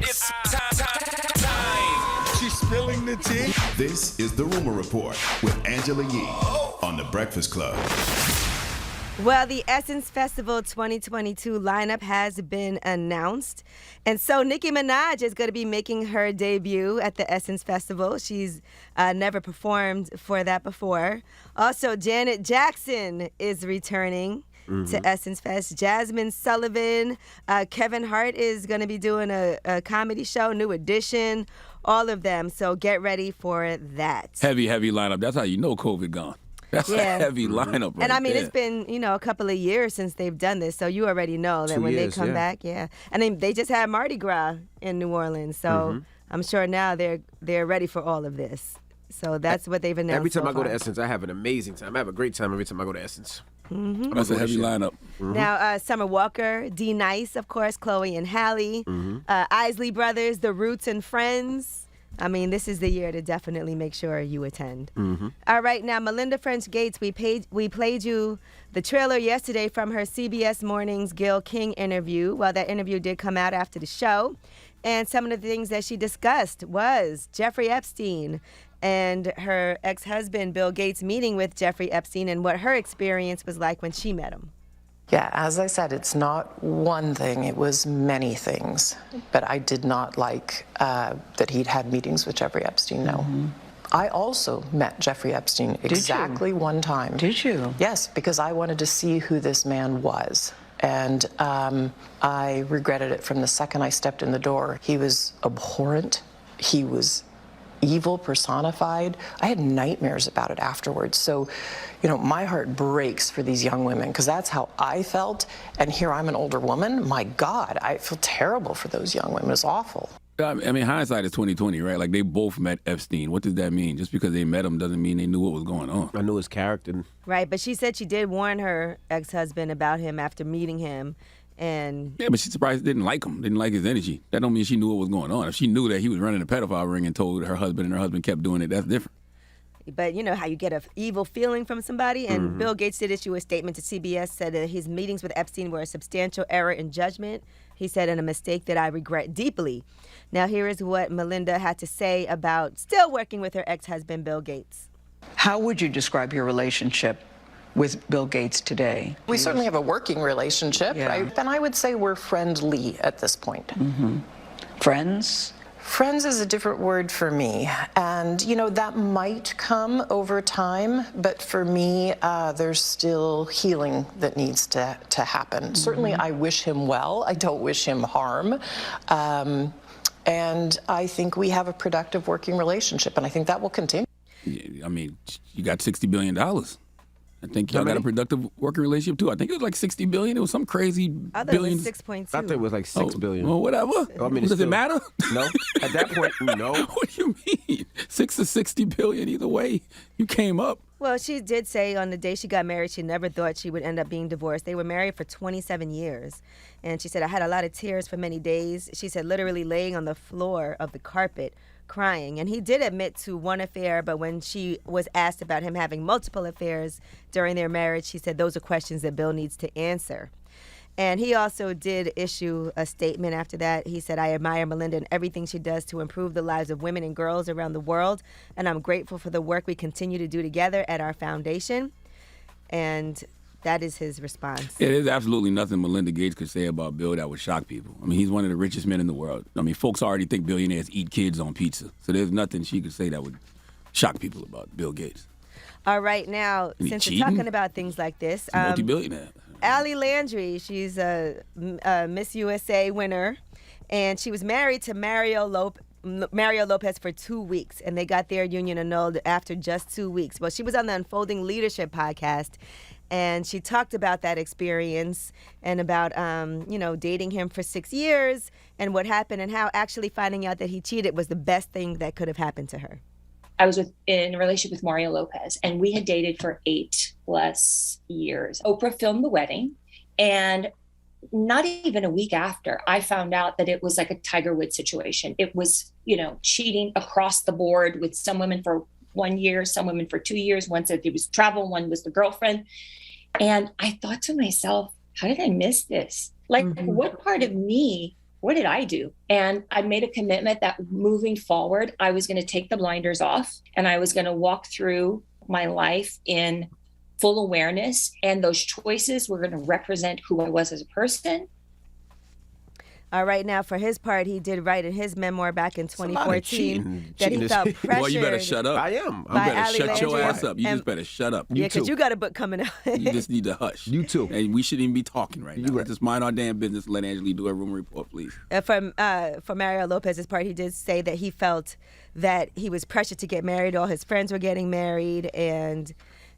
It's time. She's spilling the tea. This is The Rumor Report with Angela Yee on The Breakfast Club. Well, the Essence Festival 2022 lineup has been announced. And so Nicki Minaj is going to be making her debut at the Essence Festival. She's never performed for that before. Also, Janet Jackson is returning to Essence Fest. Jasmine Sullivan, Kevin Hart is going to be doing a comedy show, New Edition, all of them. So get ready for that. Heavy lineup. That's how you know COVID gone. That's a heavy lineup right And I mean, there. it's been, a couple of years since they've done this, so you already know that 2 when years, they come back, And they just had Mardi Gras in New Orleans, so I'm sure now they're ready for all of this. So that's what they've announced. Every time so I go to far. Essence, I have an amazing time. I have a great time every time I go to Essence. That's a heavy lineup. Now, Summer Walker, D Nice, of course, Chloe and Halle, Isley Brothers, The Roots and Friends. I mean, this is the year to definitely make sure you attend. All right, now, Melinda French Gates, we played you the trailer yesterday from her CBS Mornings Gil King interview. Well, that interview did come out after the show. And some of the things that she discussed was Jeffrey Epstein and her ex-husband, Bill Gates, meeting with Jeffrey Epstein and what her experience was like when she met him. Yeah, as I said, it's not one thing, it was many things. But I did not like that he'd had meetings with Jeffrey Epstein, no. I also met Jeffrey Epstein exactly one time. Did you? Yes, because I wanted to see who this man was. And I regretted it from the second I stepped in the door. He was abhorrent. He was evil personified. I had nightmares about it afterwards. So, my heart breaks for these young women because that's how I felt. And here I'm an older woman. My God, I feel terrible for those young women. It's awful. I mean, hindsight is 20/20, right? Like, they both met Epstein. What does that mean? Just because they met him doesn't mean they knew what was going on. I knew his character. Right, but she said she did warn her ex-husband about him after meeting him. And Yeah, but she's surprised didn't like him, didn't like his energy. That don't mean she knew what was going on. If she knew that he was running a pedophile ring and told her husband and her husband kept doing it, that's different. But you know how you get an evil feeling from somebody? And Bill Gates did issue a statement to CBS, said that his meetings with Epstein were a substantial error in judgment. He said, and a mistake that I regret deeply. Now, here is what Melinda had to say about still working with her ex-husband, Bill Gates. How would you describe your relationship with Bill Gates today? We certainly have a working relationship, Yeah. right? And I would say we're friendly at this point. Friends? Friends is a different word for me. And, that might come over time. But for me, there's still healing that needs to happen. Certainly, I wish him well. I don't wish him harm. And I think we have a productive working relationship. And I think that will continue. I mean, you got $60 billion. I think y'all got a productive working relationship, too. I think it was like $60 billion. It was some crazy I thought billions. it was 6.2. I think it was like $6 billion. Well, whatever. I mean, it's Does it still- matter? No. At that point, no. What do you mean? 6 to 60 billion either way. You came up. Well, she did say on the day she got married, she never thought she would end up being divorced. They were married for 27 years. And she said, I had a lot of tears for many days. She said, literally laying on the floor of the carpet, crying. And he did admit to one affair, but when she was asked about him having multiple affairs during their marriage, she said those are questions that Bill needs to answer. And he also did issue a statement after that. He said, I admire Melinda and everything she does to improve the lives of women and girls around the world. And I'm grateful for the work we continue to do together at our foundation. And that is his response. Yeah, there's absolutely nothing Melinda Gates could say about Bill that would shock people. I mean, he's one of the richest men in the world. I mean, folks already think billionaires eat kids on pizza. So there's nothing she could say that would shock people about Bill Gates. All right, now, Any since cheating? we're talking about things like this, He's a multi-billionaire. Allie Landry, she's a Miss USA winner, and she was married to Mario Lopez for 2 weeks, and they got their union annulled after just 2 weeks. Well, she was on the Unfolding Leadership podcast, and she talked about that experience and about, dating him for 6 years and what happened and how actually finding out that he cheated was the best thing that could have happened to her. I was in a relationship with Mario Lopez, and we had dated for 8+ years. Oprah filmed the wedding, and not even a week after, I found out that it was like a Tiger Woods situation. It was, cheating across the board with some women for 1 year, some women for 2 years. One said it was travel, one was the girlfriend. And I thought to myself, how did I miss this? Like, what part of me what did I do? And I made a commitment that moving forward, I was going to take the blinders off and I was going to walk through my life in full awareness. And those choices were going to represent who I was as a person. All right, now for his part, he did write in his memoir back in 2014 that he felt pressured. Boy, you better shut up. I am. You better shut your ass up. You just better shut up. Yeah, because you got a book coming out. You just need to hush. You too. And we shouldn't even be talking right now. Let's just mind our damn business and let Angela do her rumor report, please. For Mario Lopez's part, he did say that he felt that he was pressured to get married. All his friends were getting married, and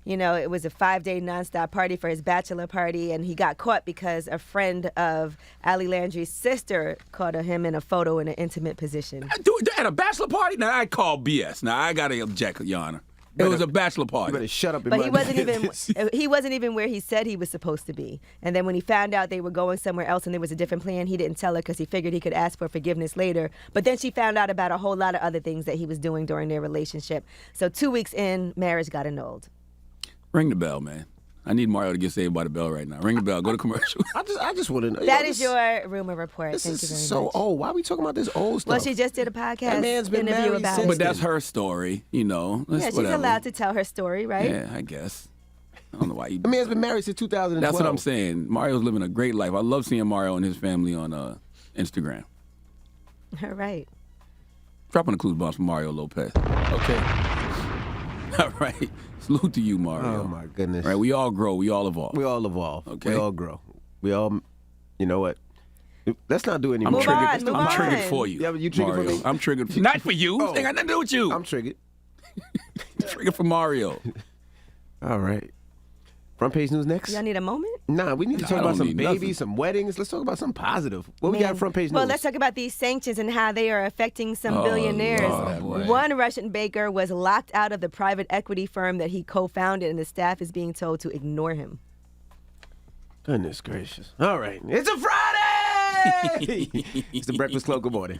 it was a 5-day nonstop party for his bachelor party, and he got caught because a friend of Ali Landry's sister caught him in a photo in an intimate position. At a bachelor party? Now, I call BS. Now, I got to object, Your Honor. It was a bachelor party. You better shut up. But he wasn't even where he said he was supposed to be. And then when he found out they were going somewhere else and there was a different plan, he didn't tell her because he figured he could ask for forgiveness later. But then she found out about a whole lot of other things that he was doing during their relationship. So 2 weeks in, marriage got annulled. Ring the bell, man. I need Mario to get saved by the bell right now. Ring the bell. Go to commercial. I just want to know. That is your rumor report. This Thank is you very so much. old. Why are we talking about this old stuff? Well, she just did a podcast That man's been interview married about since it. But that's her story, Yeah, she's whatever. allowed to tell her story, right? Yeah, I guess. I don't know why you. The man's been married since 2012. That's what I'm saying. Mario's living a great life. I love seeing Mario and his family on Instagram. All right. Dropping the clues bombs from Mario Lopez. Okay. All right. Salute to you, Mario. Oh, my goodness. All right, we all grow. We all evolve. We all evolve. Okay. We all grow. We all, you know what? Let's not do any I'm more. triggered. Move I'm on. triggered for you. Yeah, but you triggered Mario. for me? I'm triggered. Not for you. Oh. It got nothing to do with you. I'm triggered. triggered for Mario. All right. Front page news next? Y'all need a moment? Nah, we need to I talk about don't some need babies, nothing. some weddings. Let's talk about something positive. What we got front page news? Well, let's talk about these sanctions and how they are affecting some billionaires. Lord, boy. One Russian baker was locked out of the private equity firm that he co-founded, and the staff is being told to ignore him. Goodness gracious. All right. It's a Friday! It's the Breakfast Club. Good morning.